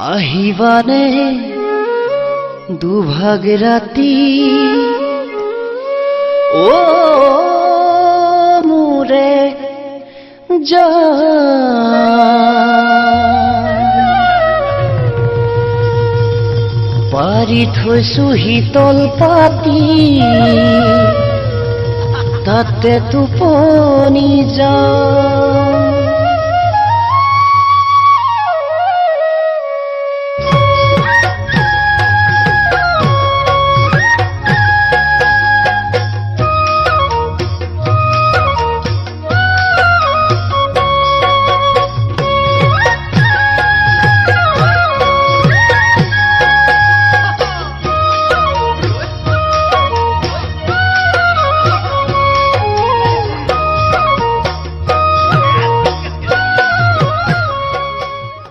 আহিবানে দুভাগ ৰাতি ও মোৰে পাৰি থৈছো শীতল পাতি তাতে টোপনি যাওঁ